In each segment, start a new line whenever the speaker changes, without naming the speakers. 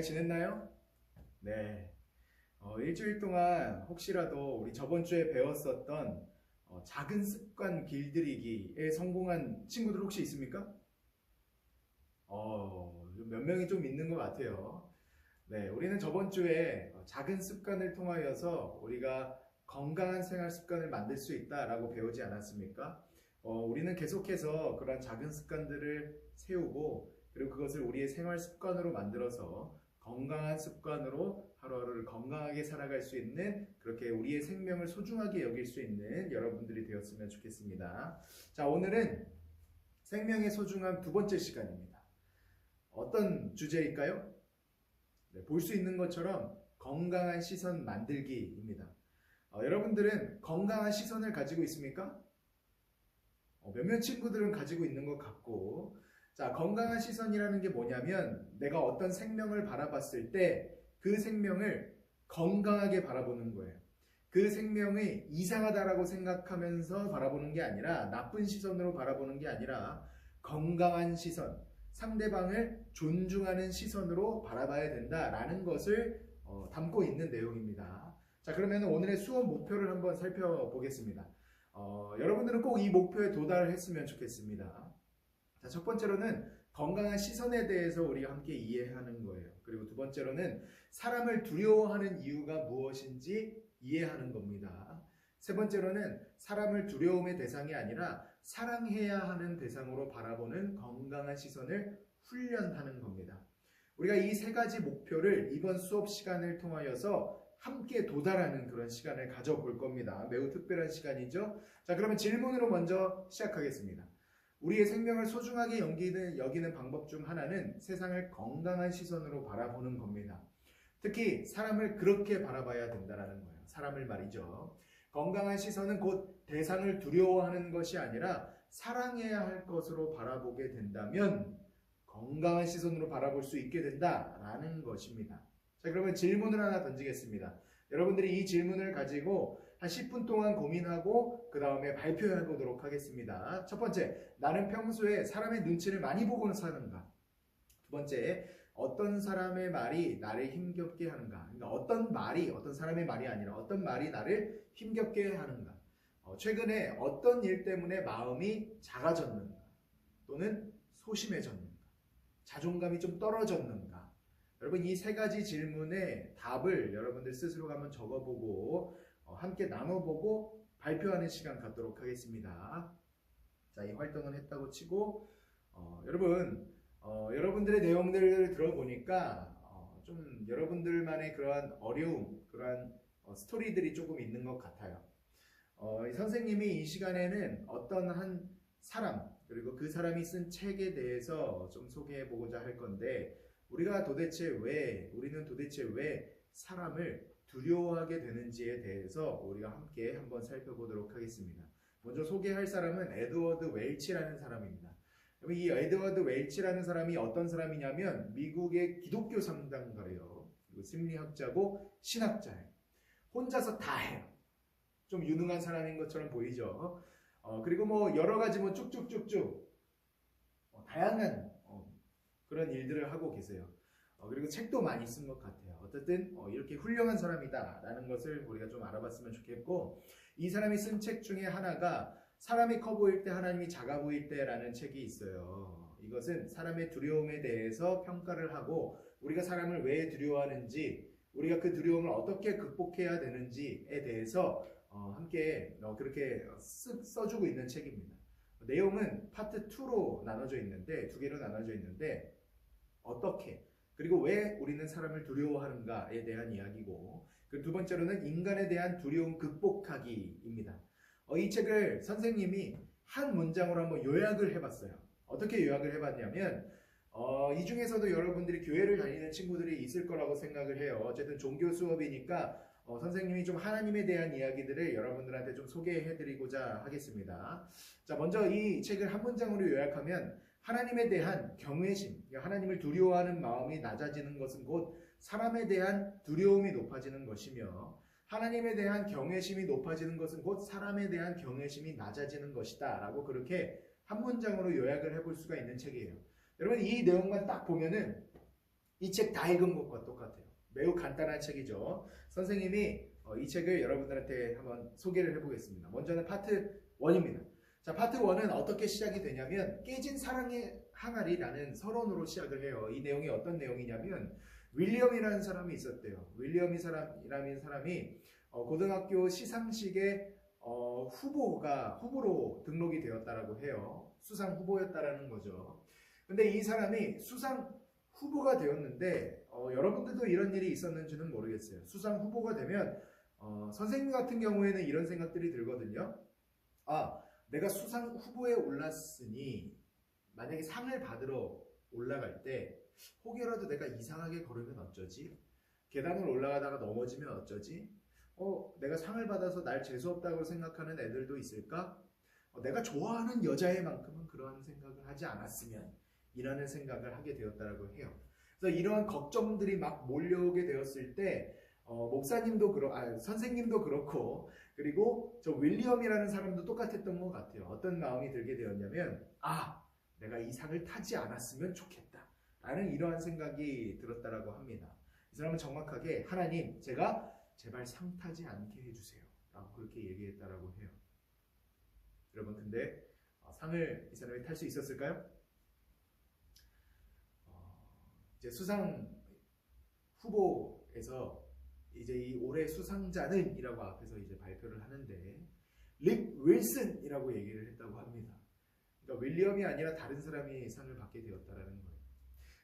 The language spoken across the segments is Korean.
지냈나요? 네. 일주일 동안 혹시라도 우리 저번 주에 배웠었던 작은 습관 길들이기에 성공한 친구들 혹시 있습니까? 몇 명이 좀 있는 것 같아요. 네, 우리는 저번 주에 작은 습관을 통하여서 우리가 건강한 생활 습관을 만들 수 있다라고 배우지 않았습니까? 우리는 계속해서 그런 작은 습관들을 세우고 그리고 그것을 우리의 생활 습관으로 만들어서 건강한 습관으로 하루하루를 건강하게 살아갈 수 있는 그렇게 우리의 생명을 소중하게 여길 수 있는 여러분들이 되었으면 좋겠습니다. 자, 오늘은 생명의 소중함 두 번째 시간입니다. 어떤 주제일까요? 네, 볼 수 있는 것처럼 건강한 시선 만들기입니다. 여러분들은 건강한 시선을 가지고 있습니까? 몇몇 친구들은 가지고 있는 것 같고, 자, 건강한 시선이라는 게 뭐냐면 내가 어떤 생명을 바라봤을 때 그 생명을 건강하게 바라보는 거예요. 그 생명이 이상하다라고 생각하면서 바라보는 게 아니라 나쁜 시선으로 바라보는 게 아니라 건강한 시선, 상대방을 존중하는 시선으로 바라봐야 된다라는 것을 담고 있는 내용입니다. 자, 그러면 오늘의 수업 목표를 한번 살펴보겠습니다. 여러분들은 꼭 이 목표에 도달했으면 좋겠습니다. 자, 첫 번째로는 건강한 시선에 대해서 우리가 함께 이해하는 거예요. 그리고 두 번째로는 사람을 두려워하는 이유가 무엇인지 이해하는 겁니다. 세 번째로는 사람을 두려움의 대상이 아니라 사랑해야 하는 대상으로 바라보는 건강한 시선을 훈련하는 겁니다. 우리가 이 세 가지 목표를 이번 수업 시간을 통하여서 함께 도달하는 그런 시간을 가져볼 겁니다. 매우 특별한 시간이죠. 자, 그러면 질문으로 먼저 시작하겠습니다. 우리의 생명을 소중하게 여기는 방법 중 하나는 세상을 건강한 시선으로 바라보는 겁니다. 특히 사람을 그렇게 바라봐야 된다는 거예요. 사람을 말이죠. 건강한 시선은 곧 대상을 두려워하는 것이 아니라 사랑해야 할 것으로 바라보게 된다면 건강한 시선으로 바라볼 수 있게 된다라는 것입니다. 자, 그러면 질문을 하나 던지겠습니다. 여러분들이 이 질문을 가지고 한 10분 동안 고민하고 그 다음에 발표해 보도록 하겠습니다. 첫 번째, 나는 평소에 사람의 눈치를 많이 보고는 사는가? 두 번째, 어떤 사람의 말이 나를 힘겹게 하는가? 그러니까 어떤 사람의 말이 아니라 어떤 말이 나를 힘겹게 하는가? 최근에 어떤 일 때문에 마음이 작아졌는가? 또는 소심해졌는가? 자존감이 좀 떨어졌는가? 여러분, 이 세 가지 질문의 답을 여러분들 스스로가 한번 적어보고 함께 나눠보고 발표하는 시간 갖도록 하겠습니다. 자, 이 활동은 했다고 치고 여러분들의 내용들을 들어보니까 좀 여러분들만의 그러한 어려움, 그러한 스토리들이 조금 있는 것 같아요. 선생님이 이 시간에는 어떤 한 사람, 그리고 그 사람이 쓴 책에 대해서 좀 소개해보고자 할 건데 우리는 도대체 왜 사람을 두려워하게 되는지에 대해서 우리가 함께 한번 살펴보도록 하겠습니다. 먼저 소개할 사람은 에드워드 웰치라는 사람입니다. 이 에드워드 웰치라는 사람이 어떤 사람이냐면 미국의 기독교 상담가래요. 그리고 심리학자고 신학자예요. 혼자서 다 해요. 좀 유능한 사람인 것처럼 보이죠. 그리고 뭐 여러 가지 뭐 쭉쭉쭉쭉 다양한 그런 일들을 하고 계세요. 그리고 책도 많이 쓴 것 같아요. 어쨌든 이렇게 훌륭한 사람이다라는 것을 우리가 좀 알아봤으면 좋겠고, 이 사람이 쓴 책 중에 하나가 사람이 커 보일 때 하나님이 작아 보일 때라는 책이 있어요. 이것은 사람의 두려움에 대해서 평가를 하고 우리가 사람을 왜 두려워하는지, 우리가 그 두려움을 어떻게 극복해야 되는지에 대해서 함께 그렇게 써주고 있는 책입니다. 내용은 파트 2로 나눠져 있는데, 두 개로 나눠져 있는데 어떻게, 그리고 왜 우리는 사람을 두려워하는가에 대한 이야기고, 그리고 두 번째로는 인간에 대한 두려움 극복하기입니다. 이 책을 선생님이 한 문장으로 한번 요약을 해봤어요. 어떻게 요약을 해봤냐면 이 중에서도 여러분들이 교회를 다니는 친구들이 있을 거라고 생각을 해요. 어쨌든 종교 수업이니까 선생님이 좀 하나님에 대한 이야기들을 여러분들한테 좀 소개해드리고자 하겠습니다. 자, 먼저 이 책을 한 문장으로 요약하면 하나님에 대한 경외심, 하나님을 두려워하는 마음이 낮아지는 것은 곧 사람에 대한 두려움이 높아지는 것이며, 하나님에 대한 경외심이 높아지는 것은 곧 사람에 대한 경외심이 낮아지는 것이다 라고 그렇게 한 문장으로 요약을 해볼 수가 있는 책이에요. 여러분, 이 내용만 딱 보면은 이 책 다 읽은 것과 똑같아요. 매우 간단한 책이죠. 선생님이 이 책을 여러분들한테 한번 소개를 해보겠습니다. 먼저는 파트 1입니다. 자, 파트 1은 어떻게 시작이 되냐면 깨진 사랑의 항아리라는 서론으로 시작을 해요. 이 내용이 어떤 내용이냐면 윌리엄이라는 사람이 있었대요. 윌리엄이라는 사람이 고등학교 시상식에 후보로 등록이 되었다라고 해요. 수상 후보였다라는 거죠. 근데 이 사람이 수상 후보가 되었는데 여러분들도 이런 일이 있었는지는 모르겠어요. 수상 후보가 되면 선생님 같은 경우에는 이런 생각들이 들거든요. 아, 내가 수상 후보에 올랐으니 만약에 상을 받으러 올라갈 때 혹여라도 내가 이상하게 걸으면 어쩌지? 계단을 올라가다가 넘어지면 어쩌지? 내가 상을 받아서 날 재수없다고 생각하는 애들도 있을까? 내가 좋아하는 여자애만큼은 그런 생각을 하지 않았으면 이라는 생각을 하게 되었다라고 해요. 그래서 이러한 걱정들이 막 몰려오게 되었을 때 목사님도 선생님도 그렇고 그리고 저 윌리엄이라는 사람도 똑같았던 것 같아요. 어떤 마음이 들게 되었냐면 내가 이 상을 타지 않았으면 좋겠다 라는 이러한 생각이 들었다라고 합니다. 이 사람은 정확하게 하나님 제가 제발 상 타지 않게 해주세요 라고 그렇게 얘기했다라고 해요. 여러분 근데 상을 이 사람이 탈 수 있었을까요? 이제 수상 후보에서 이제 이 올해 수상자는 이라고 앞에서 이제 발표를 하는데 릭 윌슨이라고 얘기를 했다고 합니다. 그러니까 윌리엄이 아니라 다른 사람이 상을 받게 되었다라는 거예요.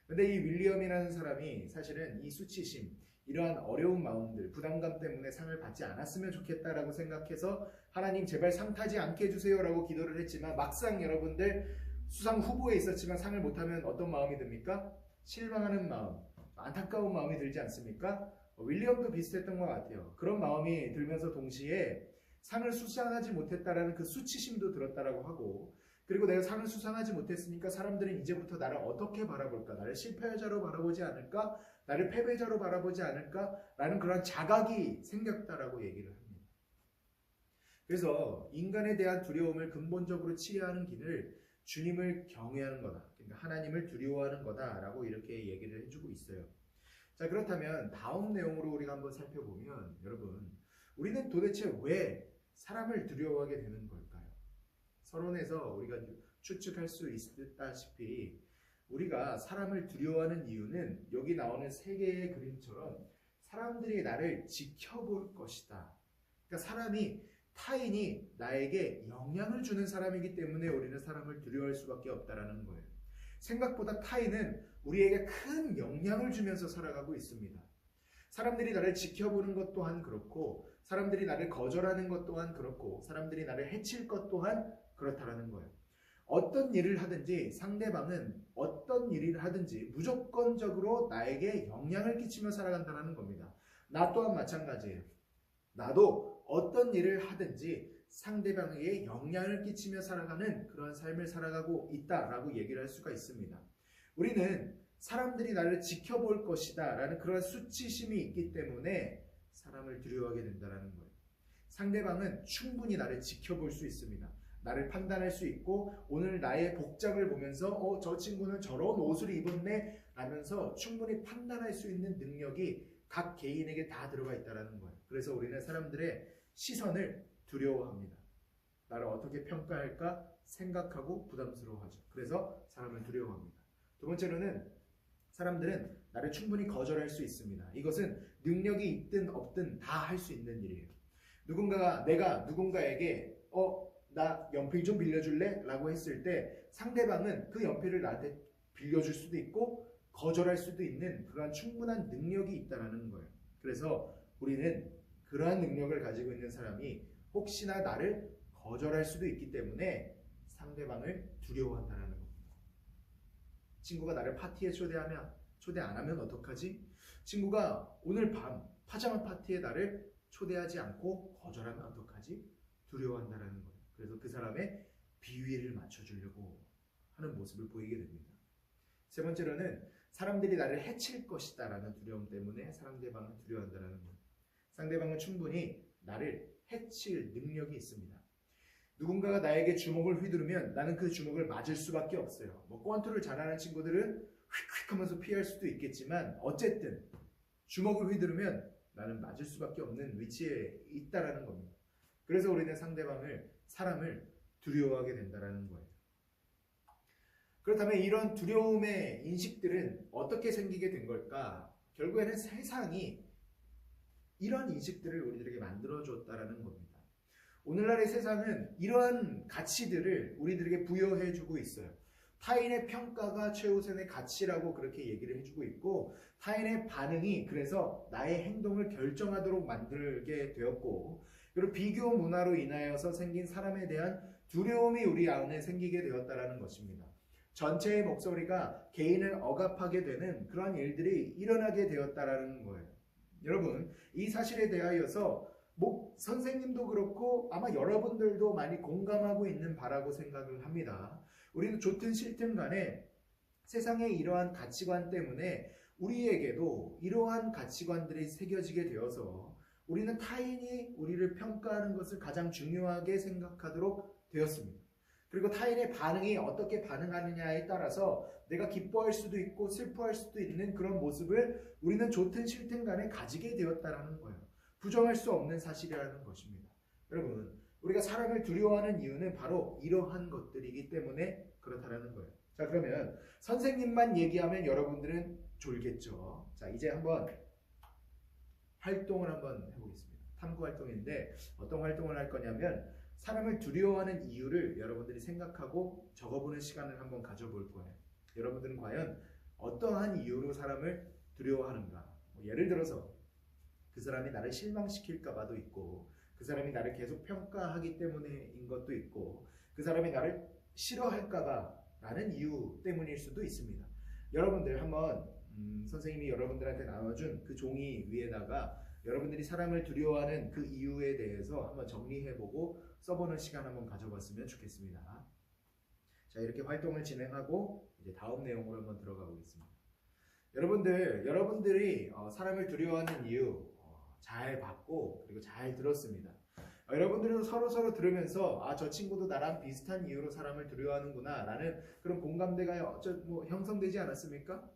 근데 이 윌리엄이라는 사람이 사실은 이 수치심, 이러한 어려운 마음들, 부담감 때문에 상을 받지 않았으면 좋겠다라고 생각해서 하나님 제발 상 타지 않게 해주세요라고 기도를 했지만 막상 여러분들 수상 후보에 있었지만 상을 못하면 어떤 마음이 듭니까? 실망하는 마음, 안타까운 마음이 들지 않습니까? 윌리엄도 비슷했던 것 같아요. 그런 마음이 들면서 동시에 상을 수상하지 못했다라는 그 수치심도 들었다라고 하고 그리고 내가 상을 수상하지 못했으니까 사람들은 이제부터 나를 어떻게 바라볼까? 나를 실패자로 바라보지 않을까? 나를 패배자로 바라보지 않을까? 라는 그런 자각이 생겼다라고 얘기를 합니다. 그래서 인간에 대한 두려움을 근본적으로 치료하는 길을 주님을 경외하는 거다. 그러니까 하나님을 두려워하는 거다라고 이렇게 얘기를 해주고 있어요. 자, 그렇다면 다음 내용으로 우리가 한번 살펴보면 여러분 우리는 도대체 왜 사람을 두려워하게 되는 걸까요? 서론에서 우리가 추측할 수 있다시피 우리가 사람을 두려워하는 이유는 여기 나오는 세 개의 그림처럼 사람들이 나를 지켜볼 것이다. 그러니까 타인이 나에게 영향을 주는 사람이기 때문에 우리는 사람을 두려워할 수밖에 없다라는 거예요. 생각보다 타인은 우리에게 큰 영향을 주면서 살아가고 있습니다. 사람들이 나를 지켜보는 것 또한 그렇고 사람들이 나를 거절하는 것 또한 그렇고 사람들이 나를 해칠 것 또한 그렇다라는 거예요. 어떤 일을 하든지 상대방은 어떤 일을 하든지 무조건적으로 나에게 영향을 끼치며 살아간다는 겁니다. 나 또한 마찬가지예요. 나도 어떤 일을 하든지 상대방에게 영향을 끼치며 살아가는 그런 삶을 살아가고 있다라고 얘기를 할 수가 있습니다. 우리는 사람들이 나를 지켜볼 것이다 라는 그런 수치심이 있기 때문에 사람을 두려워하게 된다는 거예요. 상대방은 충분히 나를 지켜볼 수 있습니다. 나를 판단할 수 있고 오늘 나의 복장을 보면서 저 친구는 저런 옷을 입었네 라면서 충분히 판단할 수 있는 능력이 각 개인에게 다 들어가 있다는 거예요. 그래서 우리는 사람들의 시선을 두려워합니다. 나를 어떻게 평가할까 생각하고 부담스러워하죠. 그래서 사람을 두려워합니다. 두 번째로는 사람들은 나를 충분히 거절할 수 있습니다. 이것은 능력이 있든 없든 다 할 수 있는 일이에요. 내가 누군가에게 나 연필 좀 빌려줄래? 라고 했을 때 상대방은 그 연필을 나한테 빌려줄 수도 있고 거절할 수도 있는 그러한 충분한 능력이 있다는 거예요. 그래서 우리는 그러한 능력을 가지고 있는 사람이 혹시나 나를 거절할 수도 있기 때문에 상대방을 두려워한다는 겁니다. 친구가 나를 파티에 초대 안 하면 어떡하지? 친구가 오늘 밤 파자마 파티에 나를 초대하지 않고 거절하면 어떡하지? 두려워한다는 거예요. 그래서 그 사람의 비위를 맞춰주려고 하는 모습을 보이게 됩니다. 세 번째로는 사람들이 나를 해칠 것이다 라는 두려움 때문에 상대방을 두려워한다는 거예요. 상대방은 충분히 나를 해칠 능력이 있습니다. 누군가가 나에게 주먹을 휘두르면 나는 그 주먹을 맞을 수밖에 없어요. 권투를 잘하는 친구들은 휙휙 하면서 피할 수도 있겠지만 어쨌든 주먹을 휘두르면 나는 맞을 수밖에 없는 위치에 있다라는 겁니다. 그래서 우리는 사람을 두려워하게 된다라는 거예요. 그렇다면 이런 두려움의 인식들은 어떻게 생기게 된 걸까? 결국에는 세상이 이런 인식들을 우리들에게 만들어줬다라는 겁니다. 오늘날의 세상은 이러한 가치들을 우리들에게 부여해주고 있어요. 타인의 평가가 최우선의 가치라고 그렇게 얘기를 해주고 있고, 타인의 반응이 그래서 나의 행동을 결정하도록 만들게 되었고, 그리고 비교 문화로 인하여서 생긴 사람에 대한 두려움이 우리 안에 생기게 되었다라는 것입니다. 전체의 목소리가 개인을 억압하게 되는 그러한 일들이 일어나게 되었다라는 거예요. 여러분, 이 사실에 대하여서 선생님도 그렇고 아마 여러분들도 많이 공감하고 있는 바라고 생각을 합니다. 우리는 좋든 싫든 간에 세상의 이러한 가치관 때문에 우리에게도 이러한 가치관들이 새겨지게 되어서 우리는 타인이 우리를 평가하는 것을 가장 중요하게 생각하도록 되었습니다. 그리고 타인의 반응이 어떻게 반응하느냐에 따라서 내가 기뻐할 수도 있고 슬퍼할 수도 있는 그런 모습을 우리는 좋든 싫든 간에 가지게 되었다는 거예요. 부정할 수 없는 사실이라는 것입니다. 여러분, 우리가 사람을 두려워하는 이유는 바로 이러한 것들이기 때문에 그렇다는 거예요. 자, 그러면 선생님만 얘기하면 여러분들은 졸겠죠. 자, 이제 한번 활동을 한번 해보겠습니다. 탐구 활동인데 어떤 활동을 할 거냐면 사람을 두려워하는 이유를 여러분들이 생각하고 적어보는 시간을 한번 가져볼 거예요. 여러분들은 과연 어떠한 이유로 사람을 두려워하는가? 예를 들어서 그 사람이 나를 실망시킬까 봐도 있고, 그 사람이 나를 계속 평가하기 때문에인 것도 있고, 그 사람이 나를 싫어할까 봐 라는 이유 때문일 수도 있습니다. 여러분들 한번 선생님이 여러분들한테 나눠준 그 종이 위에다가 여러분들이 사람을 두려워하는 그 이유에 대해서 한번 정리해보고 써보는 시간 한번 가져봤으면 좋겠습니다. 자, 이렇게 활동을 진행하고 이제 다음 내용으로 한번 들어가 보겠습니다. 여러분들이 사람을 두려워하는 이유 잘 봤고 그리고 잘 들었습니다. 여러분들은 서로 들으면서 저 친구도 나랑 비슷한 이유로 사람을 두려워하는구나 라는 그런 공감대가 형성되지 않았습니까?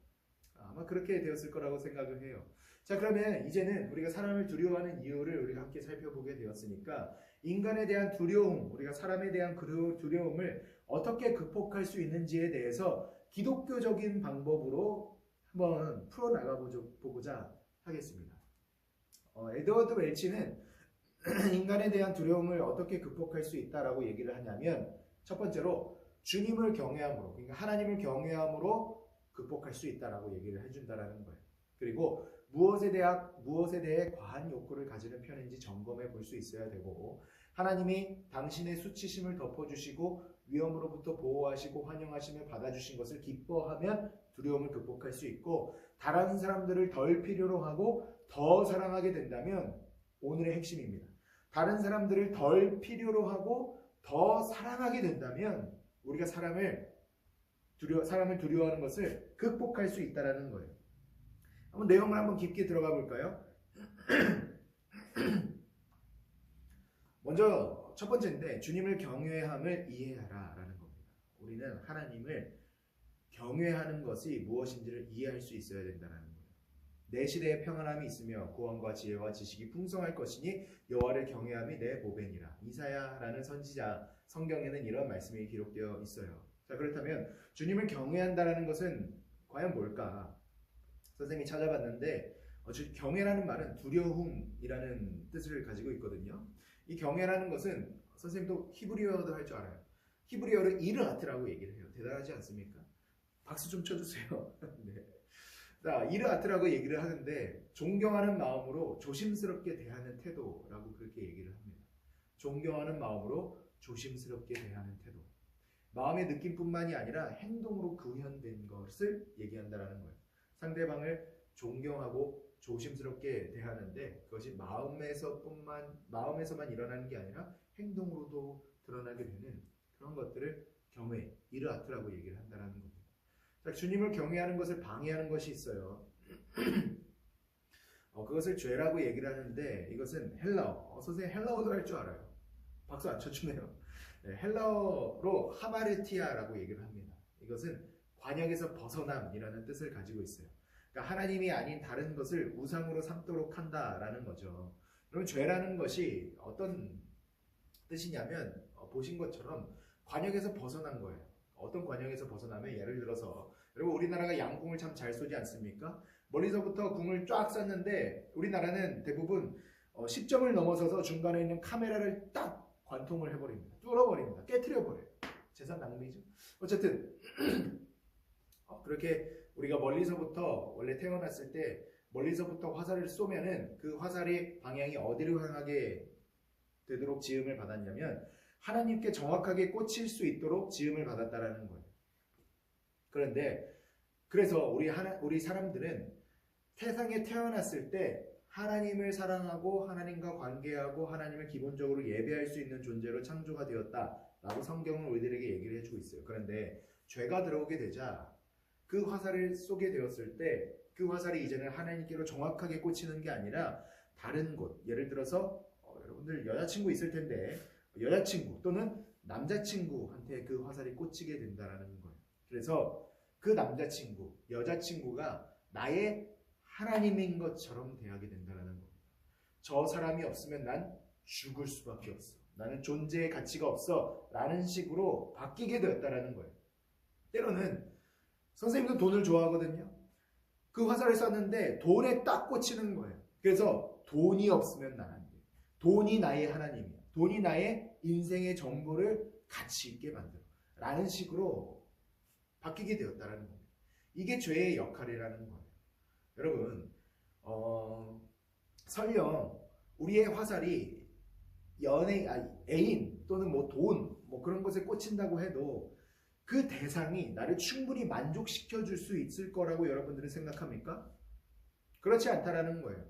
아마 그렇게 되었을 거라고 생각을 해요. 자, 그러면 이제는 우리가 사람을 두려워하는 이유를 우리가 함께 살펴보게 되었으니까 인간에 대한 두려움, 우리가 사람에 대한 그 두려움을 어떻게 극복할 수 있는지에 대해서 기독교적인 방법으로 한번 풀어나가보고자 하겠습니다. 에드워드 웰치는 인간에 대한 두려움을 어떻게 극복할 수 있다라고 얘기를 하냐면 첫 번째로 주님을 경외함으로, 그러니까 하나님을 경외함으로 극복할 수 있다라고 얘기를 해준다라는 거예요. 그리고 무엇에 대해 과한 욕구를 가지는 편인지 점검해 볼 수 있어야 되고, 하나님이 당신의 수치심을 덮어주시고 위험으로부터 보호하시고 환영하시며 받아주신 것을 기뻐하면 두려움을 극복할 수 있고, 다른 사람들을 덜 필요로 하고 더 사랑하게 된다면, 오늘의 핵심입니다. 다른 사람들을 덜 필요로 하고 더 사랑하게 된다면 우리가 사람을 두려워하는 것을 극복할 수 있다는 거예요. 한번 내용을 한번 깊게 들어가 볼까요? 먼저 첫 번째인데 주님을 경외함을 이해하라 라는 겁니다. 우리는 하나님을 경외하는 것이 무엇인지를 이해할 수 있어야 된다는 거예요. 내 시대에 평안함이 있으며 구원과 지혜와 지식이 풍성할 것이니 여호와를 경외함이 내 보배니라. 이사야라는 선지자 성경에는 이런 말씀이 기록되어 있어요. 자, 그렇다면 주님을 경외한다라는 것은 과연 뭘까? 선생님이 찾아봤는데 경외라는 말은 두려움이라는 뜻을 가지고 있거든요. 이 경외라는 것은 선생님도 히브리어도 할 줄 알아요. 히브리어를 이르아트라고 얘기를 해요. 대단하지 않습니까? 박수 좀 쳐주세요. 네. 자, 이르아트라고 얘기를 하는데 존경하는 마음으로 조심스럽게 대하는 태도라고 그렇게 얘기를 합니다. 존경하는 마음으로 조심스럽게 대하는 태도. 마음의 느낌뿐만이 아니라 행동으로 구현된 것을 얘기한다는 거예요. 상대방을 존경하고 조심스럽게 대하는데 그것이 마음에서만 일어나는 게 아니라 행동으로도 드러나게 되는 그런 것들을 경외, 이르아트라고 얘기를 한다는 겁니다. 자, 주님을 경외하는 것을 방해하는 것이 있어요. 그것을 죄라고 얘기를 하는데 이것은 헬라어. 선생님 헬라어도 할 줄 알아요. 박수 안 쳐주네요. 네, 헬라어로 하마르티아라고 얘기를 합니다. 이것은 관역에서 벗어남이라는 뜻을 가지고 있어요. 그러니까 하나님이 아닌 다른 것을 우상으로 삼도록 한다라는 거죠. 그럼 죄라는 것이 어떤 뜻이냐면 보신 것처럼 관역에서 벗어난 거예요. 어떤 관역에서 벗어나면 예를 들어서 여러분 우리나라가 양궁을 참 잘 쏘지 않습니까? 멀리서부터 궁을 쫙 쐈는데 우리나라는 대부분 10점을 넘어서서 중간에 있는 카메라를 딱 관통을 해버립니다. 뚫어버립니다. 깨트려버려요. 재산 낭비죠. 어쨌든 그렇게 우리가 멀리서부터 원래 태어났을 때 멀리서부터 화살을 쏘면은 그 화살이 방향이 어디로 향하게 되도록 지음을 받았냐면 하나님께 정확하게 꽂힐 수 있도록 지음을 받았다라는 거예요. 그런데 그래서 우리 사람들은 세상에 태어났을 때 하나님을 사랑하고 하나님과 관계하고 하나님을 기본적으로 예배할 수 있는 존재로 창조가 되었다라고 성경은 우리들에게 얘기를 해주고 있어요. 그런데 죄가 들어오게 되자 그 화살을 쏘게 되었을 때 그 화살이 이제는 하나님께로 정확하게 꽂히는 게 아니라 다른 곳, 예를 들어서 여러분들 여자친구 있을 텐데 여자친구 또는 남자친구한테 그 화살이 꽂히게 된다는 거예요. 그래서 그 남자친구, 여자친구가 나의 하나님인 것처럼 대하게 된다는 겁니다. 저 사람이 없으면 난 죽을 수밖에 없어. 나는 존재의 가치가 없어. 라는 식으로 바뀌게 되었다는 거예요. 때로는 선생님도 돈을 좋아하거든요. 그 화살을 쐈는데 돈에 딱 꽂히는 거예요. 그래서 돈이 없으면 난 안 돼. 돈이 나의 하나님이야. 돈이 나의 인생의 전부를 가치 있게 만들어. 라는 식으로 바뀌게 되었다는 겁니다. 이게 죄의 역할이라는 거예요. 여러분, 설령 우리의 화살이 애인 또는 돈, 그런 것에 꽂힌다고 해도 그 대상이 나를 충분히 만족시켜 줄 수 있을 거라고 여러분들은 생각합니까? 그렇지 않다라는 거예요.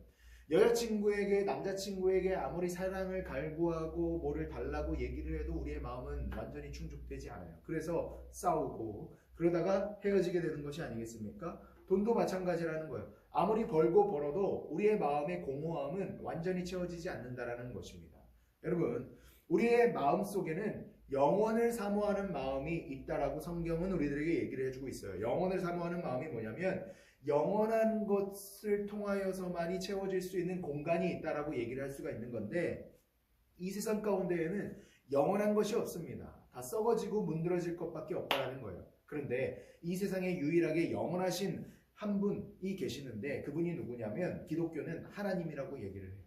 여자친구에게, 남자친구에게 아무리 사랑을 갈구하고 뭐를 달라고 얘기를 해도 우리의 마음은 완전히 충족되지 않아요. 그래서 싸우고 그러다가 헤어지게 되는 것이 아니겠습니까? 돈도 마찬가지라는 거예요. 아무리 벌고 벌어도 우리의 마음의 공허함은 완전히 채워지지 않는다라는 것입니다. 여러분, 우리의 마음 속에는 영원을 사모하는 마음이 있다라고 성경은 우리들에게 얘기를 해주고 있어요. 영원을 사모하는 마음이 뭐냐면 영원한 것을 통하여서만이 채워질 수 있는 공간이 있다라고 얘기를 할 수가 있는 건데 이 세상 가운데에는 영원한 것이 없습니다. 다 썩어지고 문드러질 것밖에 없다라는 거예요. 그런데 이 세상에 유일하게 영원하신 한 분이 계시는데 그분이 누구냐면 기독교는 하나님이라고 얘기를 해요.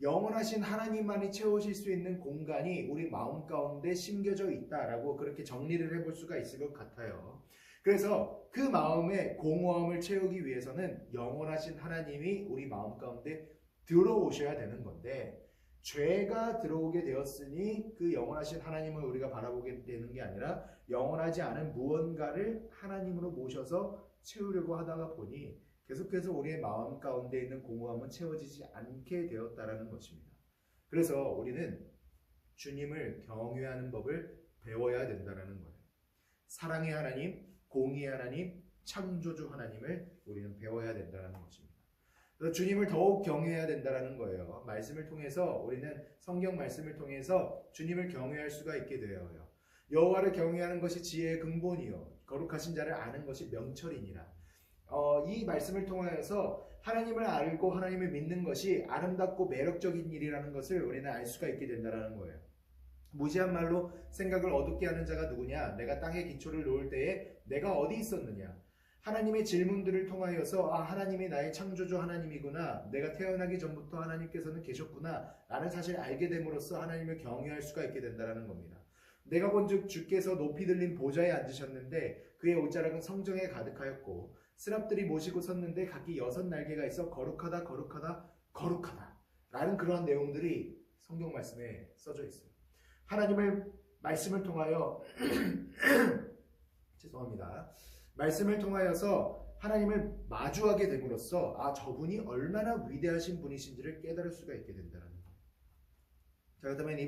영원하신 하나님만이 채우실 수 있는 공간이 우리 마음 가운데 심겨져 있다라고 그렇게 정리를 해볼 수가 있을 것 같아요. 그래서 그 마음의 공허함을 채우기 위해서는 영원하신 하나님이 우리 마음 가운데 들어오셔야 되는 건데 죄가 들어오게 되었으니 그 영원하신 하나님을 우리가 바라보게 되는 게 아니라 영원하지 않은 무언가를 하나님으로 모셔서 채우려고 하다가 보니 계속해서 우리의 마음 가운데 있는 공허함은 채워지지 않게 되었다라는 것입니다. 그래서 우리는 주님을 경외하는 법을 배워야 된다라는 거예요. 사랑의 하나님, 공의의 하나님, 창조주 하나님을 우리는 배워야 된다는 것입니다. 그래서 주님을 더욱 경외해야 된다는 거예요. 말씀을 통해서 우리는 성경 말씀을 통해서 주님을 경외할 수가 있게 되어요. 여호와를 경외하는 것이 지혜의 근본이요 거룩하신 자를 아는 것이 명철이니라. 이 말씀을 통하여서 하나님을 알고 하나님을 믿는 것이 아름답고 매력적인 일이라는 것을 우리는 알 수가 있게 된다는 거예요. 무지한 말로 생각을 어둡게 하는 자가 누구냐? 내가 땅에 기초를 놓을 때에 내가 어디 있었느냐? 하나님의 질문들을 통하여서 하나님이 나의 창조주 하나님이구나. 내가 태어나기 전부터 하나님께서는 계셨구나. 라는 사실을 알게 됨으로써 하나님을 경외할 수가 있게 된다는 겁니다. 내가 본즉 주께서 높이 들린 보좌에 앉으셨는데 그의 옷자락은 성정에 가득하였고 스랍들이 모시고 섰는데 각기 6날개가 있어 거룩하다 거룩하다 거룩하다 라는 그러한 내용들이 성경 말씀에 써져 있어요. 하나님을 말씀을 통하여 죄송합니다. 말씀을 통하여서 하나님을 마주하게 됨으로써 저분이 얼마나 위대하신 분이신지를 깨달을 수가 있게 된다는 거예요. 자, 그다음에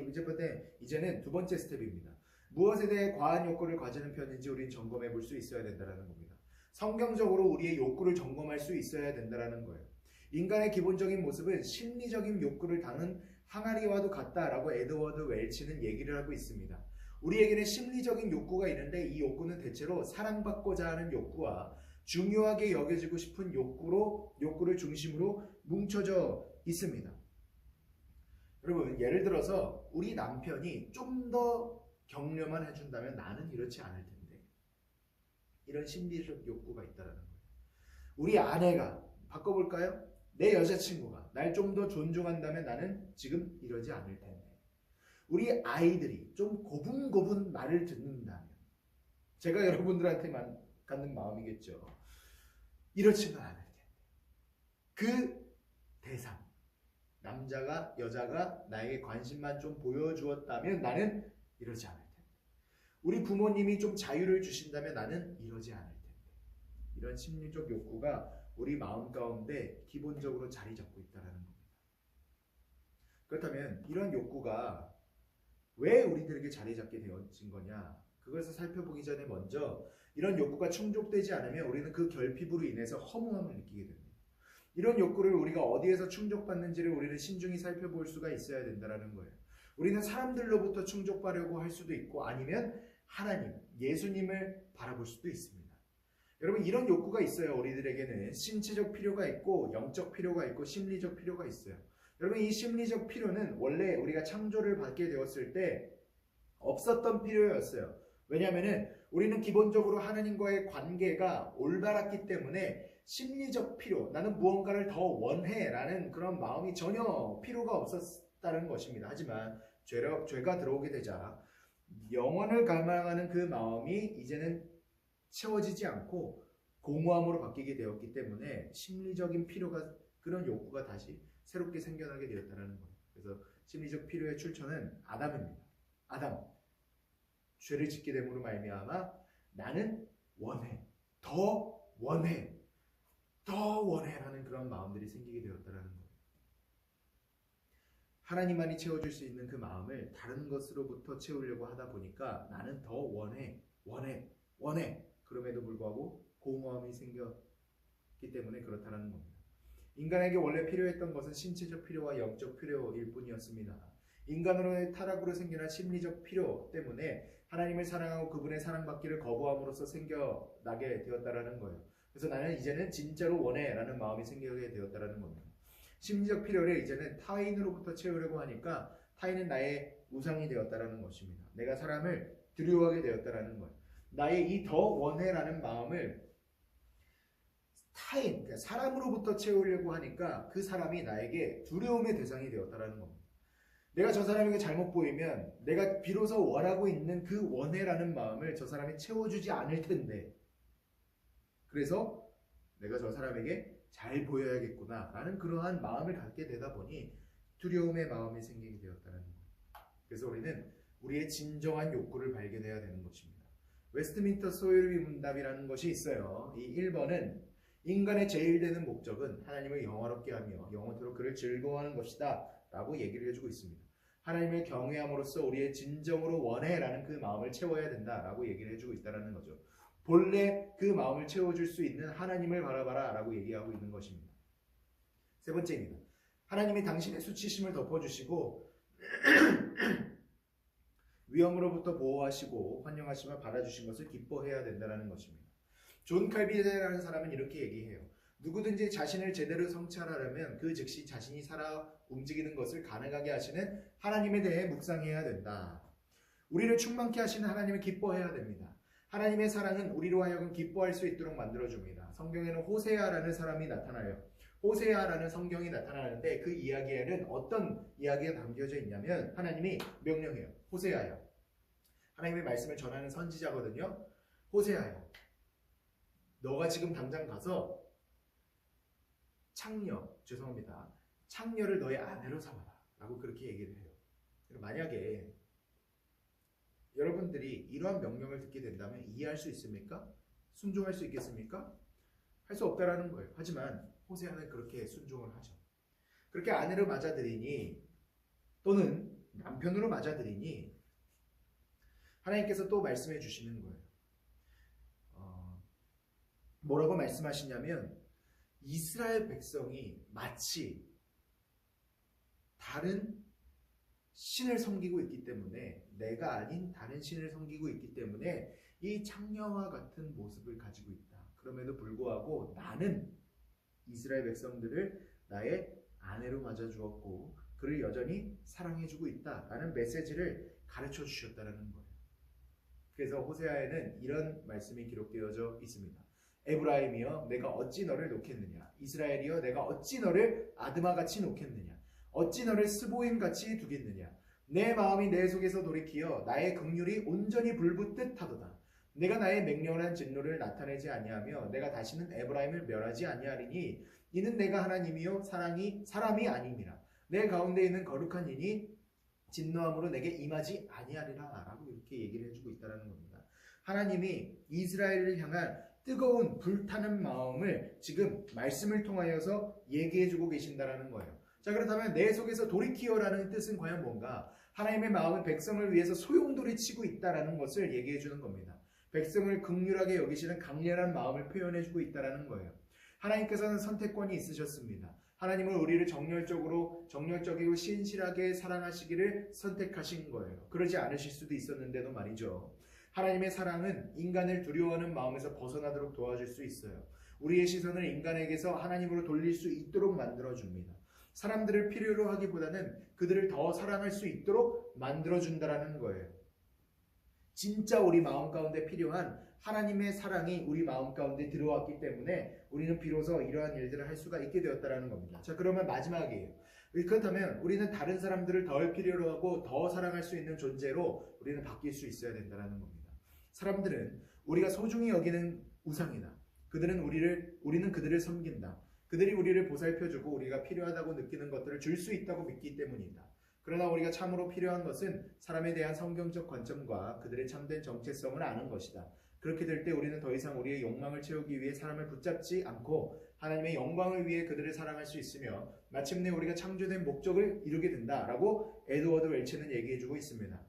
이제는 두 번째 스텝입니다. 무엇에 대해 과한 욕구를 가지는 편인지 우리는 점검해 볼 수 있어야 된다는 겁니다. 성경적으로 우리의 욕구를 점검할 수 있어야 된다는 거예요. 인간의 기본적인 모습은 심리적인 욕구를 담은 항아리와도 같다라고 에드워드 웰치는 얘기를 하고 있습니다. 우리에게는 심리적인 욕구가 있는데 이 욕구는 대체로 사랑받고자 하는 욕구와 중요하게 여겨지고 싶은 욕구를 중심으로 뭉쳐져 있습니다. 여러분, 예를 들어서 우리 남편이 좀 더 격려만 해준다면 나는 이렇지 않을 텐데, 이런 심리적 욕구가 있다는 거예요. 우리 아내가, 바꿔볼까요? 내 여자친구가 날 좀 더 존중한다면 나는 지금 이러지 않을 텐데, 우리 아이들이 좀 고분고분 말을 듣는다면, 제가 여러분들한테만 갖는 마음이겠죠. 이렇지는 않을 텐데. 그 대상, 남자가 여자가 나에게 관심만 좀 보여주었다면 나는 이러지 않을 텐데. 우리 부모님이 좀 자유를 주신다면 나는 이러지 않을 텐데. 이런 심리적 욕구가 우리 마음 가운데 기본적으로 자리 잡고 있다는 겁니다. 그렇다면 이런 욕구가 왜 우리들에게 자리 잡게 되어진 거냐? 그것을 살펴보기 전에 먼저 이런 욕구가 충족되지 않으면 우리는 그 결핍으로 인해서 허무함을 느끼게 됩니다. 이런 욕구를 우리가 어디에서 충족받는지를 우리는 신중히 살펴볼 수가 있어야 된다는 거예요. 우리는 사람들로부터 충족받으려고 할 수도 있고 아니면 하나님, 예수님을 바라볼 수도 있습니다. 여러분, 이런 욕구가 있어요. 우리들에게는 신체적 필요가 있고 영적 필요가 있고 심리적 필요가 있어요. 여러분, 이 심리적 필요는 원래 우리가 창조를 받게 되었을 때 없었던 필요였어요. 왜냐하면 우리는 기본적으로 하나님과의 관계가 올바랐기 때문에 심리적 필요, 나는 무언가를 더 원해 라는 그런 마음이 전혀 필요가 없었다는 것입니다. 하지만 죄가 들어오게 되자 영혼을 갈망하는 그 마음이 이제는 채워지지 않고 공허함으로 바뀌게 되었기 때문에 심리적인 필요가, 그런 욕구가 다시 새롭게 생겨나게 되었다는 거예요. 그래서 심리적 필요의 출처는 아담입니다. 아담, 죄를 짓게 됨으로 말미암아 나는 원해, 더 원해, 더 원해라는 그런 마음들이 생기게 되었다는 거예요. 하나님만이 채워줄 수 있는 그 마음을 다른 것으로부터 채우려고 하다 보니까 나는 더 원해, 원해, 원해. 그럼에도 불구하고 공허함이 생겼기 때문에 그렇다는 겁니다. 인간에게 원래 필요했던 것은 신체적 필요와 영적 필요일 뿐이었습니다. 인간으로의 타락으로 생겨난 심리적 필요 때문에 하나님을 사랑하고 그분의 사랑받기를 거부함으로써 생겨나게 되었다는 거예요. 그래서 나는 이제는 진짜로 원해 라는 마음이 생기게 되었다는 겁니다. 심리적 필요를 이제는 타인으로부터 채우려고 하니까 타인은 나의 우상이 되었다는 것입니다. 내가 사람을 두려워하게 되었다는 거예요. 나의 이 더 원해라는 마음을 타인, 그러니까 사람으로부터 채우려고 하니까 그 사람이 나에게 두려움의 대상이 되었다는 겁니다. 내가 저 사람에게 잘못 보이면 내가 비로소 원하고 있는 그 원해라는 마음을 저 사람이 채워주지 않을 텐데, 그래서 내가 저 사람에게 잘 보여야겠구나 라는 그러한 마음을 갖게 되다 보니 두려움의 마음이 생기게 되었다는 거예요. 그래서 우리는 우리의 진정한 욕구를 발견해야 되는 것입니다. 웨스트민스터 소요리 문답이라는 것이 있어요. 이 1번은 인간의 제일 되는 목적은 하나님을 영화롭게 하며 영원토록 그를 즐거워하는 것이다 라고 얘기를 해주고 있습니다. 하나님을 경외함으로써 우리의 진정으로 원해라는 그 마음을 채워야 된다라고 얘기를 해주고 있다는 거죠. 본래 그 마음을 채워줄 수 있는 하나님을 바라봐라 라고 얘기하고 있는 것입니다. 세 번째입니다. 하나님이 당신의 수치심을 덮어주시고 위험으로부터 보호하시고 환영하심을 받아주신 것을 기뻐해야 된다는 것입니다. 존 칼빈이라는 사람은 이렇게 얘기해요. 누구든지 자신을 제대로 성찰하려면 그 즉시 자신이 살아 움직이는 것을 가능하게 하시는 하나님에 대해 묵상해야 된다. 우리를 충만케 하시는 하나님을 기뻐해야 됩니다. 하나님의 사랑은 우리로 하여금 기뻐할 수 있도록 만들어줍니다. 성경에는 호세아라는 사람이 나타나요. 호세아라는 성경이 나타나는데 그 이야기에는 어떤 이야기가 담겨져 있냐면 하나님이 명령해요. 호세아야. 하나님의 말씀을 전하는 선지자거든요. 호세아야. 너가 지금 당장 가서 창녀를 너의 아내로 삼아라. 라고 그렇게 얘기를 해요. 만약에 여러분들이 이러한 명령을 듣게 된다면 이해할 수 있습니까? 순종할 수 있겠습니까? 할 수 없다라는 거예요. 하지만 호세아는 그렇게 순종을 하죠. 그렇게 아내로 맞아들이니 또는 남편으로 맞아들이니 하나님께서 또 말씀해 주시는 거예요. 뭐라고 말씀하시냐면 이스라엘 백성이 마치 다른 신을 섬기고 있기 때문에, 내가 아닌 다른 신을 섬기고 있기 때문에 이 창녀와 같은 모습을 가지고 있다. 그럼에도 불구하고 나는 이스라엘 백성들을 나의 아내로 맞아주었고 그를 여전히 사랑해주고 있다라는 메시지를 가르쳐 주셨다는 거예요. 그래서 호세아에는 이런 말씀이 기록되어져 있습니다. 에브라임이여 내가 어찌 너를 놓겠느냐, 이스라엘이여 내가 어찌 너를 아드마같이 놓겠느냐, 어찌 너를 스보임같이 두겠느냐. 내 마음이 내 속에서 돌이키어 나의 긍휼이 온전히 불붙듯 하도다. 내가 나의 맹렬한 진노를 나타내지 아니하며 내가 다시는 에브라임을 멸하지 아니하리니 이는 내가 하나님이요 사람이 아님이라. 내 가운데 있는 거룩한 이니 진노함으로 내게 임하지 아니하리라 라고 이렇게 얘기를 해주고 있다는 겁니다. 하나님이 이스라엘을 향한 뜨거운 불타는 마음을 지금 말씀을 통하여서 얘기해주고 계신다는 거예요. 자, 그렇다면 내 속에서 돌이키어라는 뜻은 과연 뭔가? 하나님의 마음은 백성을 위해서 소용돌이치고 있다는 것을 얘기해주는 겁니다. 백성을 긍휼하게 여기시는 강렬한 마음을 표현해주고 있다는 거예요. 하나님께서는 선택권이 있으셨습니다. 하나님은 우리를 정열적이고 신실하게 사랑하시기를 선택하신 거예요. 그러지 않으실 수도 있었는데도 말이죠. 하나님의 사랑은 인간을 두려워하는 마음에서 벗어나도록 도와줄 수 있어요. 우리의 시선을 인간에게서 하나님으로 돌릴 수 있도록 만들어줍니다. 사람들을 필요로 하기보다는 그들을 더 사랑할 수 있도록 만들어준다는 거예요. 진짜 우리 마음 가운데 필요한 하나님의 사랑이 우리 마음 가운데 들어왔기 때문에 우리는 비로소 이러한 일들을 할 수가 있게 되었다는 겁니다. 자, 그러면 마지막이에요. 그렇다면 우리는 다른 사람들을 덜 필요로 하고 더 사랑할 수 있는 존재로 우리는 바뀔 수 있어야 된다는 겁니다. 사람들은 우리가 소중히 여기는 우상이다. 우리는 그들을 섬긴다. 그들이 우리를 보살펴주고 우리가 필요하다고 느끼는 것들을 줄 수 있다고 믿기 때문이다. 그러나 우리가 참으로 필요한 것은 사람에 대한 성경적 관점과 그들의 참된 정체성을 아는 것이다. 그렇게 될 때 우리는 더 이상 우리의 욕망을 채우기 위해 사람을 붙잡지 않고 하나님의 영광을 위해 그들을 사랑할 수 있으며 마침내 우리가 창조된 목적을 이루게 된다라고 에드워드 웰치는 얘기해주고 있습니다.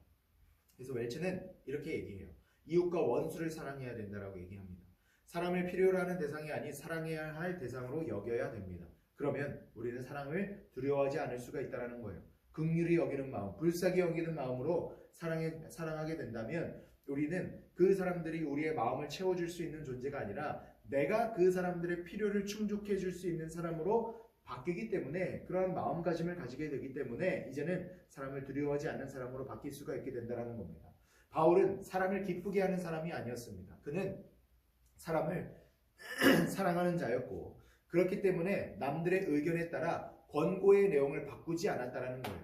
그래서 웰치는 이렇게 얘기해요. 이웃과 원수를 사랑해야 된다라고 얘기합니다. 사람을 필요로 하는 대상이 아닌 사랑해야 할 대상으로 여겨야 됩니다. 그러면 우리는 사랑을 두려워하지 않을 수가 있다는 거예요. 긍휼히 여기는 마음, 불쌍히 여기는 마음으로 사랑하게 된다면 우리는 그 사람들이 우리의 마음을 채워줄 수 있는 존재가 아니라 내가 그 사람들의 필요를 충족해 줄 수 있는 사람으로 바뀌기 때문에 그러한 마음가짐을 가지게 되기 때문에 이제는 사람을 두려워하지 않는 사람으로 바뀔 수가 있게 된다는 겁니다. 바울은 사람을 기쁘게 하는 사람이 아니었습니다. 그는 사람을 사랑하는 자였고 그렇기 때문에 남들의 의견에 따라 권고의 내용을 바꾸지 않았다는 거예요.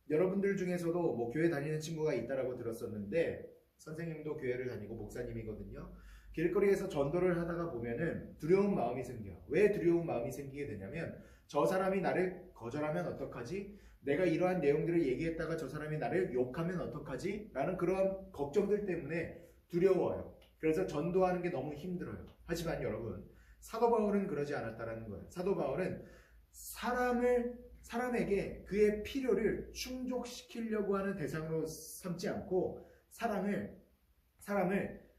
여러분들 중에서도 뭐 교회 다니는 친구가 있다라고 들었었는데 선생님도 교회를 다니고 목사님이거든요. 길거리에서 전도를 하다가 보면은 두려운 마음이 생겨요. 왜 두려운 마음이 생기게 되냐면 저 사람이 나를 거절하면 어떡하지? 내가 이러한 내용들을 얘기했다가 저 사람이 나를 욕하면 어떡하지? 라는 그런 걱정들 때문에 두려워요. 그래서 전도하는 게 너무 힘들어요. 하지만 여러분, 사도 바울은 그러지 않았다는 거예요. 사도 바울은 사람에게 그의 필요를 충족시키려고 하는 대상으로 삼지 않고 사람을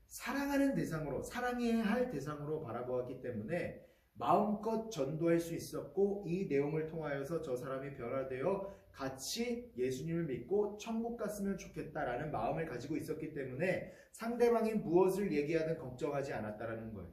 사랑하는 대상으로, 사랑해야 할 대상으로 바라보았기 때문에 마음껏 전도할 수 있었고 이 내용을 통하여서 저 사람이 변화되어 같이 예수님을 믿고 천국 갔으면 좋겠다라는 마음을 가지고 있었기 때문에 상대방이 무엇을 얘기하든 걱정하지 않았다라는 거예요.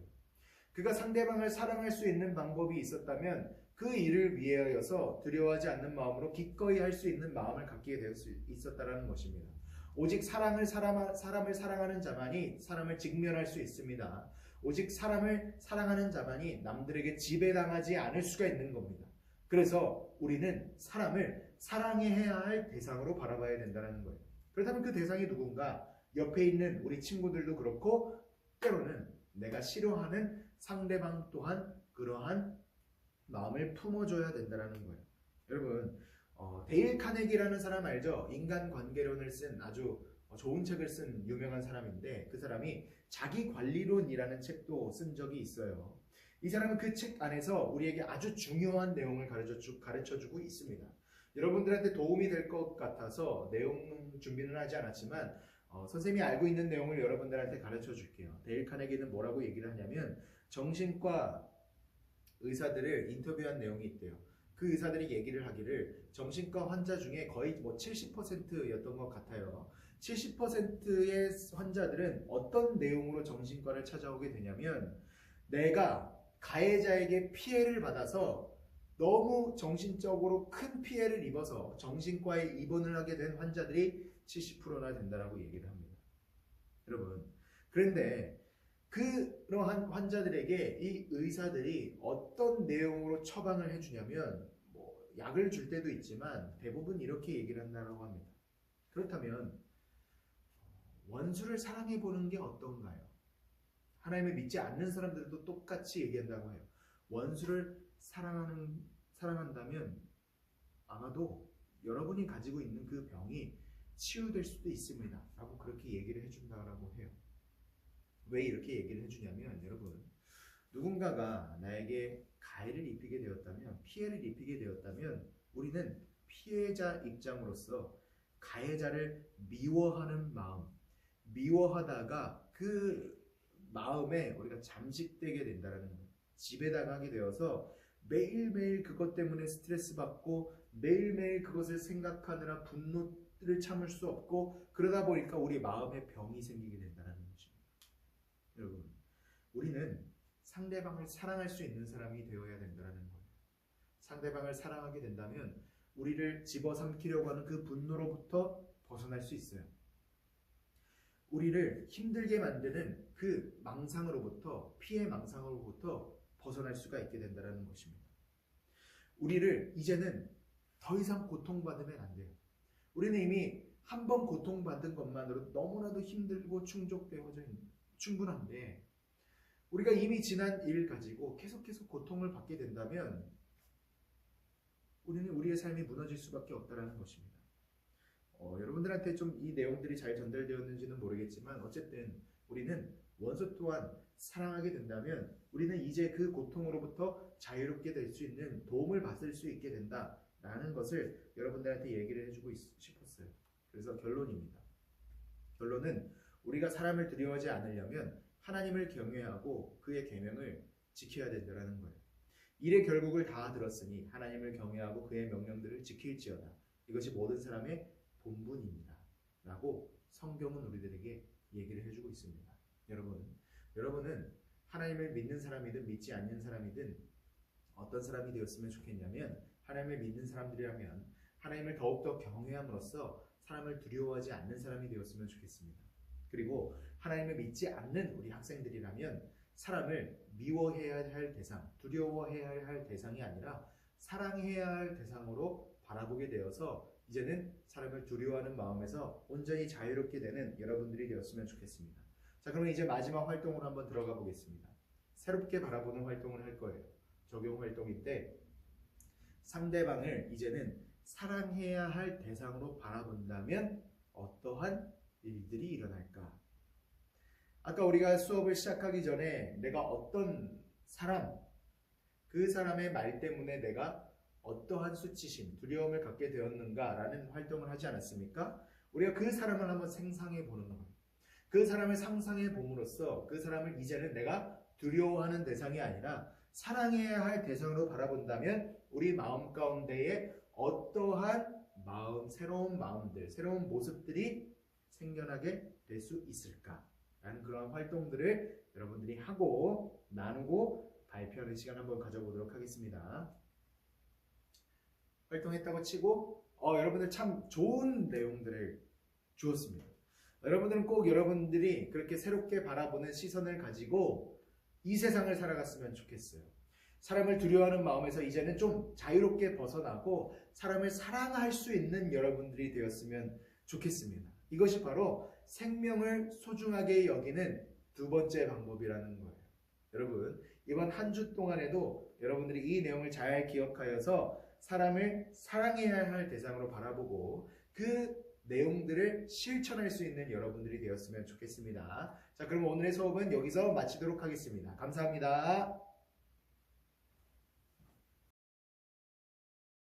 그가 상대방을 사랑할 수 있는 방법이 있었다면 그 일을 위하여서 두려워하지 않는 마음으로 기꺼이 할 수 있는 마음을 갖게 될 수 있었다라는 것입니다. 오직 사람을 사랑하는 자만이 사람을 직면할 수 있습니다. 오직 사람을 사랑하는 자만이 남들에게 지배당하지 않을 수가 있는 겁니다. 그래서 우리는 사람을 사랑해야 할 대상으로 바라봐야 된다는 거예요. 그렇다면 그 대상이 누군가? 옆에 있는 우리 친구들도 그렇고 때로는 내가 싫어하는 상대방 또한 그러한 마음을 품어줘야 된다는 거예요. 여러분, 데일 카네기라는 사람 알죠? 인간관계론을 쓴 아주 좋은 책을 쓴 유명한 사람인데 그 사람이 자기관리론이라는 책도 쓴 적이 있어요. 이 사람은 그 책 안에서 우리에게 아주 중요한 내용을 가르쳐주고 있습니다. 여러분들한테 도움이 될 것 같아서 내용 준비는 하지 않았지만 선생님이 알고 있는 내용을 여러분들한테 가르쳐 줄게요. 데일 카네기는 뭐라고 얘기를 하냐면 정신과 의사들을 인터뷰한 내용이 있대요. 그 그 의사들이 얘기를 하기를 정신과 환자 중에 거의 뭐 70%였던 것 같아요. 70%의 환자들은 어떤 내용으로 정신과를 찾아오게 되냐면 내가 가해자에게 피해를 받아서 너무 정신적으로 큰 피해를 입어서 정신과에 입원을 하게 된 환자들이 70%나 된다라고 얘기를 합니다. 여러분, 그런데 그러한 환자들에게 이 의사들이 어떤 내용으로 처방을 해주냐면 뭐 약을 줄 때도 있지만 대부분 이렇게 얘기를 한다고 합니다. 그렇다면 원수를 사랑해 보는 게 어떤가요? 하나님을 믿지 않는 사람들도 똑같이 얘기한다고 해요. 원수를 사랑한다면 아마도 여러분이 가지고 있는 그 병이 치유될 수도 있습니다. 라고 그렇게 얘기를 해준다고 해요. 왜 이렇게 얘기를 해주냐면 여러분, 누군가가 나에게 가해를 입히게 되었다면, 피해를 입히게 되었다면 우리는 피해자 입장으로서 가해자를 미워하는 마음, 미워하다가 그 마음에 우리가 잠식되게 된다는 거예요. 지배당하게 되어서 매일매일 그것 때문에 스트레스 받고 매일매일 그것을 생각하느라 분노를 참을 수 없고 그러다 보니까 우리 마음에 병이 생기게 된다는 것입니다. 여러분, 우리는 상대방을 사랑할 수 있는 사람이 되어야 된다는 거예요. 상대방을 사랑하게 된다면 우리를 집어삼키려고 하는 그 분노로부터 벗어날 수 있어요. 우리를 힘들게 만드는 그 망상으로부터, 피해 망상으로부터 벗어날 수가 있게 된다는 것입니다. 우리를 이제는 더 이상 고통받으면 안 돼요. 우리는 이미 한 번 고통받은 것만으로 너무나도 힘들고 충분한데 우리가 이미 지난 일 가지고 계속해서 고통을 받게 된다면 우리는 우리의 삶이 무너질 수밖에 없다는 것입니다. 여러분들한테 좀 이 내용들이 잘 전달되었는지는 모르겠지만 어쨌든 우리는 원수 또한 사랑하게 된다면 우리는 이제 그 고통으로부터 자유롭게 될 수 있는 도움을 받을 수 있게 된다라는 것을 여러분들한테 얘기를 해주고 싶었어요. 그래서 결론입니다. 결론은 우리가 사람을 두려워하지 않으려면 하나님을 경외하고 그의 계명을 지켜야 된다는 거예요. 일의 결국을 다 들었으니 하나님을 경외하고 그의 명령들을 지킬지어다. 이것이 모든 사람의 본분입니다. 라고 성경은 우리들에게 얘기를 해주고 있습니다. 여러분은 하나님을 믿는 사람이든 믿지 않는 사람이든 어떤 사람이 되었으면 좋겠냐면 하나님을 믿는 사람들이라면 하나님을 더욱더 경외함으로써 사람을 두려워하지 않는 사람이 되었으면 좋겠습니다. 그리고 하나님을 믿지 않는 우리 학생들이라면 사람을 미워해야 할 대상, 두려워해야 할 대상이 아니라 사랑해야 할 대상으로 바라보게 되어서 이제는 사람을 두려워하는 마음에서 온전히 자유롭게 되는 여러분들이 되었으면 좋겠습니다. 자, 그러면 이제 마지막 활동으로 한번 들어가 보겠습니다. 새롭게 바라보는 활동을 할 거예요. 적용 활동인데 상대방을 이제는 사랑해야 할 대상으로 바라본다면 어떠한 일들이 일어날까? 아까 우리가 수업을 시작하기 전에 내가 어떤 사람, 그 사람의 말 때문에 내가 어떠한 수치심, 두려움을 갖게 되었는가라는 활동을 하지 않았습니까? 우리가 그 사람을 한번 상상해 보는 거예요. 그 사람을 상상해 봄으로써 그 사람을 이제는 내가 두려워하는 대상이 아니라 사랑해야 할 대상으로 바라본다면 우리 마음 가운데에 어떠한 마음, 새로운 마음들, 새로운 모습들이 생겨나게 될 수 있을까라는 그런 활동들을 여러분들이 하고 나누고 발표하는 시간 한번 가져보도록 하겠습니다. 활동했다고 치고 여러분들 참 좋은 내용들을 주었습니다. 여러분들은 꼭 여러분들이 그렇게 새롭게 바라보는 시선을 가지고 이 세상을 살아갔으면 좋겠어요. 사람을 두려워하는 마음에서 이제는 좀 자유롭게 벗어나고 사람을 사랑할 수 있는 여러분들이 되었으면 좋겠습니다. 이것이 바로 생명을 소중하게 여기는 두 번째 방법이라는 거예요. 여러분, 이번 한 주 동안에도 여러분들이 이 내용을 잘 기억하여서 사람을 사랑해야 할 대상으로 바라보고 그 내용들을 실천할 수 있는 여러분들이 되었으면 좋겠습니다. 자, 그럼 오늘의 수업은 여기서 마치도록 하겠습니다. 감사합니다.